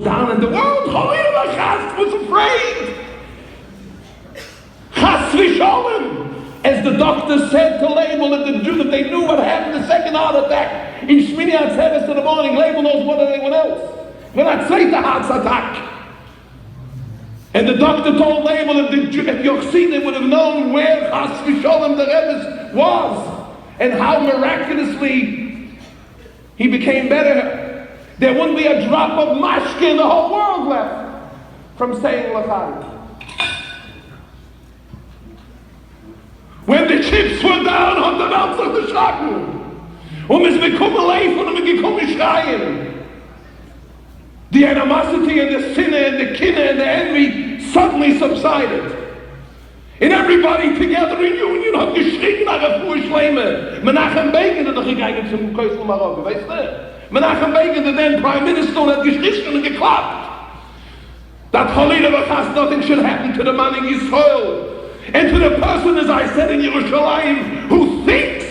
down in the world, Cholera was afraid. Chas v'sholem, as the doctor said to Label at the Jew, that they knew what happened the second heart attack in Shmini Atzeres in the morning. Label knows more than anyone else. When I say the heart attack, and the doctor told Label that the Jew, if Yochsine would have known where Chas v'sholem the Rebbe was and how miraculously he became better, there wouldn't be a drop of mashke in the whole world left from saying L'chaim. When the chips were down on the mouths of the Schraken, es bekommen Leif und es bekommen Schreien, the animosity and the sin and the kinna and the envy suddenly subsided. And everybody together in union hat geschrien nach der Fuhrschleime. Menachem Begin hat doch gegangen zum Kösel Marokko, weißt du? Menachem Begin, the then Prime Minister, hat geschrien und geklappt. That Cholera v'chas, nothing should happen to the man in Yisrael. And to the person, as I said in Yerushalayim, who thinks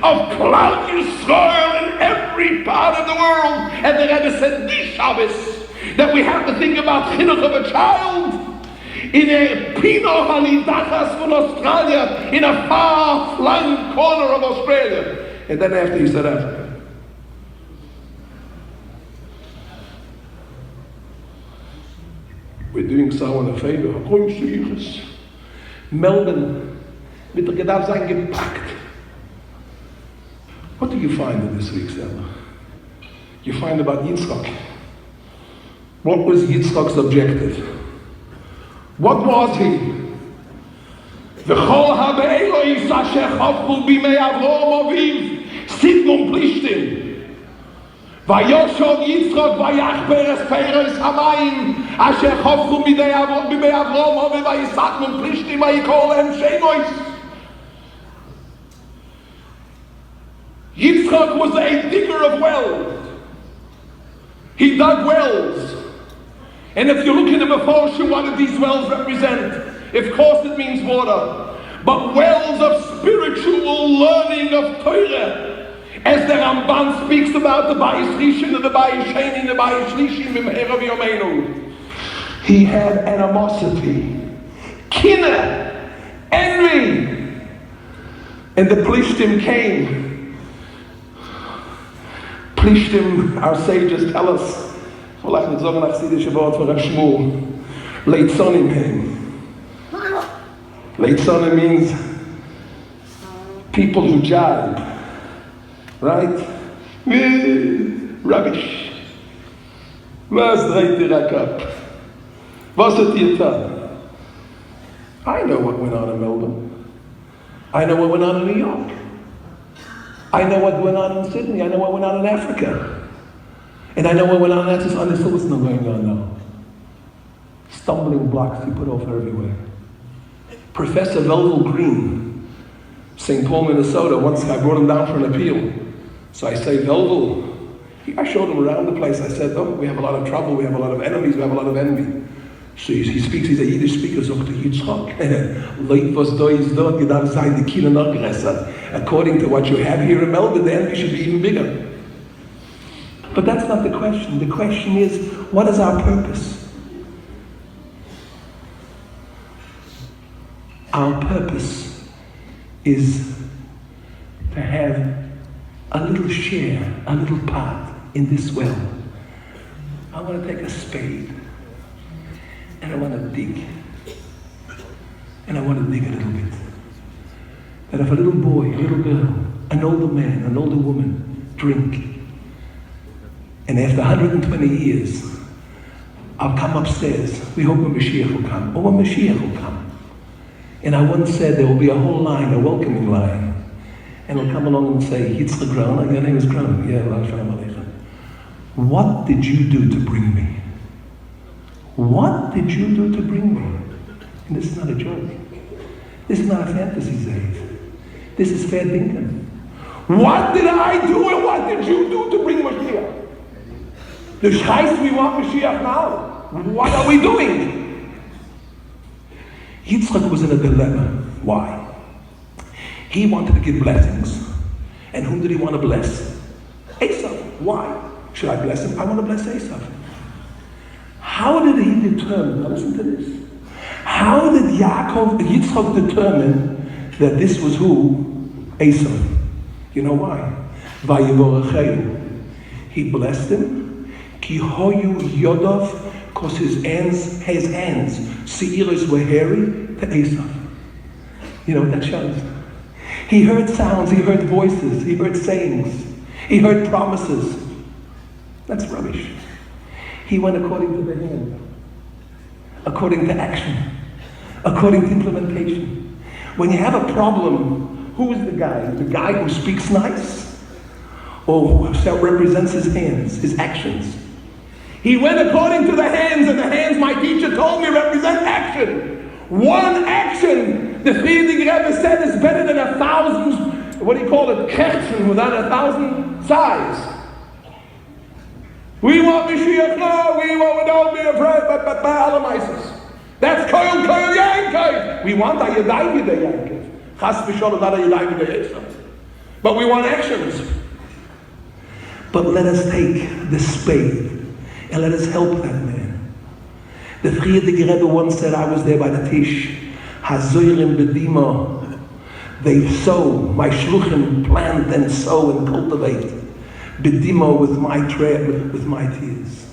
of Cloud Yisrael in every part of the world. And the Rebbe said, this Shabbos, that we have to think about chinuch of a child in a Pino Halidachas from Australia, in a far-flung corner of Australia. And then after he said Africa. We're doing someone a favor. Melbourne, mit der Gedacht sein gepackt. What do you find in this week's Ella? You find about Yitzchak. What was Yitzchak's objective? What was he? V'chol ha'be'elois asher chafru b'mei Avrom aviv sidmon plishtim. Vayoshov Yitzchak vayachber es peiros hamayim asher chafru b'mei Avrom aviv vayisatmon plishtim vayikol hem shemois. Yitzchak was a digger of wells. He dug wells. And if you look in the Mephorshim, what do these wells represent? Of course it means water. But wells of spiritual learning of Torah. As the Ramban speaks about the Bayis Rishon and the Bayis Sheni and the Bayis Shlishim b'meherav yomeinu. He had animosity, kinna, envy. And the Plishtim came. Plishtim, our sages tell us, vielleicht mit so einem chassidischen Wort von Rav Shmuel, Leitzonim came. Leitzonim means people who jibe, right? Rubbish. Was dreht ihr ab? Was hat ihr getan? I know what went on in Melbourne. I know what went on in New York. I know what went on in Sydney. I know what went on in Africa. And I know what went on in Athens. Understood what's not going on now. Stumbling blocks he put off everywhere. Professor Velvel Green, St. Paul, Minnesota, once I brought him down for an appeal. So I say, Velvel, I showed him around the place. I said, oh, we have a lot of trouble. We have a lot of enemies. We have a lot of envy. So he speaks, he's a Yiddish speaker, so Yitzchak. Leit was da is da, gedarf sein, die Kinder noch größer. According to what you have here in Melbourne, the envy should be even bigger. But that's not the question. The question is, what is our purpose? Our purpose is to have a little share, a little part in this well. I want to take a spade and I want to dig. And I want to dig a little bit. That if a little boy, a little girl, an older man, an older woman drink, and after 120 years, I'll come upstairs. We hope a Mashiach will come. Or a Mashiach will come. And I once said there will be a whole line, a welcoming line. And he'll come along and say, Yitzchak Groner, your name is Groner. Yeah, what did you do to bring me? What did you do to bring me? And this is not a joke. This is not a fantasy, Zayd. This is fair thinking. What did I do and what did you do to bring Mashiach? The Scheiß, we want Mashiach now. What are we doing? Yitzchak was in a dilemma. Why? He wanted to give blessings. And whom did he want to bless? Esav. Why? Should I bless him? I want to bless Esav. How did he determine? Now listen to this. How did Yitzchak determine that this was who? Esau. You know why? Vayivorechehu. He blessed him. Ki hoyu yodov, because his hands, seiros were hairy to Esau. You know what that shows? He heard sounds, he heard voices, he heard sayings, he heard promises. That's rubbish. He went according to the hand, according to action, according to implementation. When you have a problem, who is the guy? The guy who speaks nice? Or who represents his hands, his actions? He went according to the hands, and the hands, my teacher told me, represent action. One action, the Friedrich Rebbe said, is better than 1,000, what do you call it, kerzen, without 1,000 sighs. We want Mashiach, no, don't be afraid, but Alamaisis. That's koil Yankov. We want a Yadai Yadai Yankov. Chas v'sholem, not a Yadai Yadai Yankov. But we want actions. But let us take the spade and let us help that man. The Friedrich Rebbe once said, I was there by the Tish, Hazoirim bedima, they sow, my shluchim plant and sow and cultivate, bedima with my tears.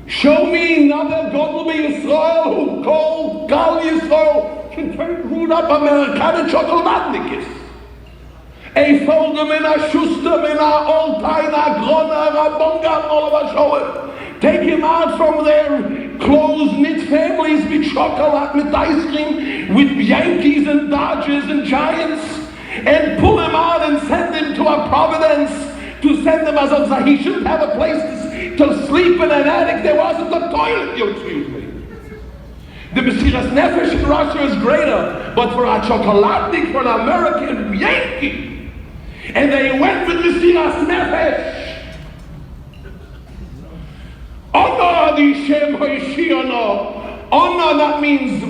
Show me another godly Yisrael who called Gal Yisrael can turn root up Amerikaner Schokoladnikis. A Folgem in a Schuster, in a Oltein, a Groner, a Bongat, all of a show. Take him out from their close-knit families with chocolate, with ice cream, with Yankees and Dodgers and Giants, and pull him out and send him to a Providence, to send him as a he shouldn't have a place to sleep in an attic. There wasn't a toilet, you excuse me. The Mesiras Nefesh in Russia is greater, but for a chocolatnik, for an American Yankee, and they went with Mesiras Nefesh. Honor the Shem Hoshiono. Honor, that means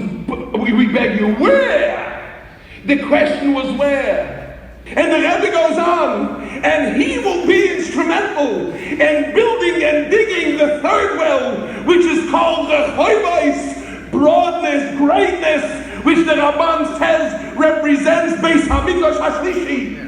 we beg you, where? The question was where? And the Rebbe goes on, and he will be instrumental in building and digging the third well, which is called the Choivos, broadness, greatness, which the Ramban says represents Beis Hamikdash Hashlishi.